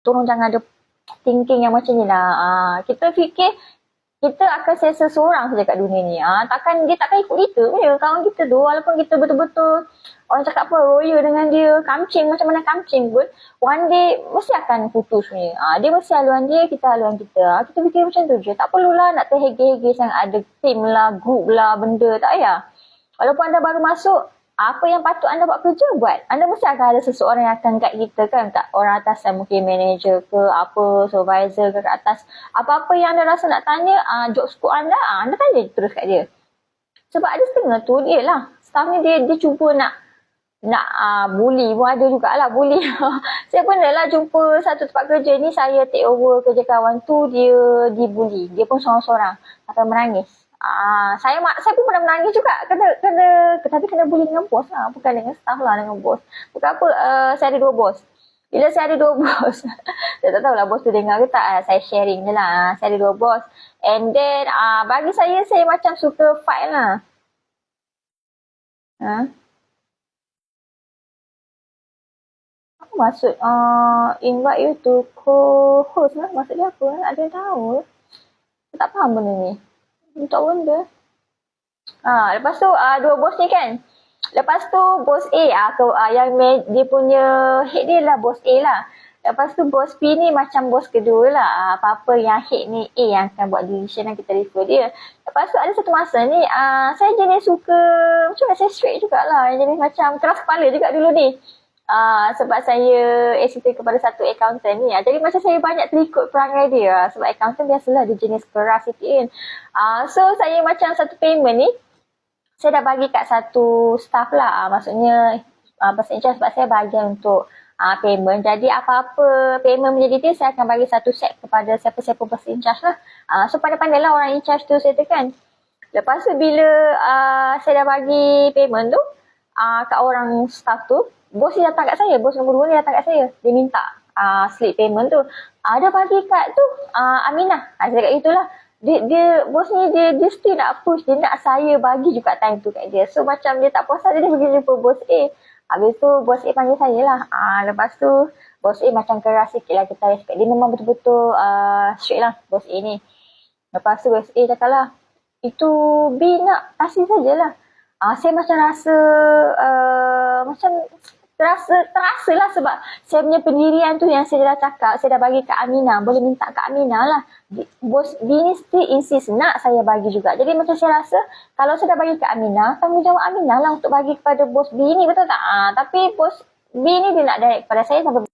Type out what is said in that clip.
Tolong jangan ada thinking yang macam ni lah. Kita fikir kita akan selesa seorang saja kat dunia ni. Takkan dia takkan ikut kita punya kawan kita tu, walaupun kita betul-betul orang cakap apa, royal dengan dia, kamcing macam mana kamcing pun, one day mesti akan putus punya. Dia mesti haluan dia, kita haluan kita. Kita fikir macam tu je. Tak perlulah nak terhege-hege sangat ada team lah, group lah, benda. Tak payah. Walaupun anda baru masuk, apa yang patut anda buat kerja, buat. Anda mesti akan ada seseorang yang akan guide kita kan. Tak orang atas yang mungkin manager ke, apa, supervisor ke kat atas. Apa-apa yang anda rasa nak tanya, job scope anda tanya terus kat dia. Sebab ada setengah tu, dia lah. Staff ni dia cuba nak bully pun ada jugalah, bully. Saya pernah lah jumpa satu tempat kerja ni, saya take over kerja kawan tu, dia dibully. Dia pun seorang-seorang. Sampai menangis. Saya pun pernah menangis juga tapi kena bully dengan bos lah, bukan dengan staff lah, dengan bos. Bukan apa, saya ada 2 bos. Bila saya ada 2 bos, saya tak tahulah bos tu dengar ke tak, saya sharing je lah. Saya ada 2 bos. And then, bagi saya macam suka fight lah. Apa maksud invite you to co-host lah? Maksud dia apa? Ada yang tahu? Saya tak faham benda ni. Untuk benda. Lepas tu 2 bos ni kan. Lepas tu bos A yang dia punya head dia lah bos A lah. Lepas tu bos B ni macam bos kedua lah. Apa-apa yang head ni A yang akan buat decision dan kita refer dia. Lepas tu ada satu masa ni saya jenis suka, macam mana saya straight jugalah. Jenis macam keras kepala juga dulu ni. Sebab saya assistant kepada satu accountant ni. Jadi macam saya banyak terikut perangai dia. Sebab accountant biasalah dia jenis keras sikit kan. So saya macam satu payment ni, saya dah bagi kat satu staff lah. Maksudnya person in charge sebab saya bahagian untuk payment. Jadi apa-apa payment menjadi dia, saya akan bagi satu set kepada siapa-siapa person in charge lah. So pandai-pandai lah orang in charge tu saya tekan. Lepas tu bila saya dah bagi payment tu kat orang staff tu, bos ni datang kat saya, bos nombor 2 ni datang kat saya. Dia minta slip payment tu. Dia bagi kat tu Aminah. Saya cakap itulah. Dia bos ni dia still nak push, dia nak saya bagi juga time tu kat dia. So macam dia tak puas hati, dia pergi jumpa bos A. Habis tu bos A panggil saya lah. Lepas tu bos A macam keras sikit lah, kita respect. Dia memang betul-betul straight lah bos A ni. Lepas tu bos A cakap lah, itu B nak kasih sajalah. Saya macam rasa macam terasa lah sebab saya punya pendirian tu yang saya dah cakap, saya dah bagi kat Aminah, boleh minta kat Aminah lah. Bos B ni still insist nak saya bagi juga. Jadi macam saya rasa kalau saya dah bagi kat Aminah, tanggungjawab Aminah lah untuk bagi kepada bos B ni, betul tak? Tapi bos B ni dia nak direct kepada saya sampai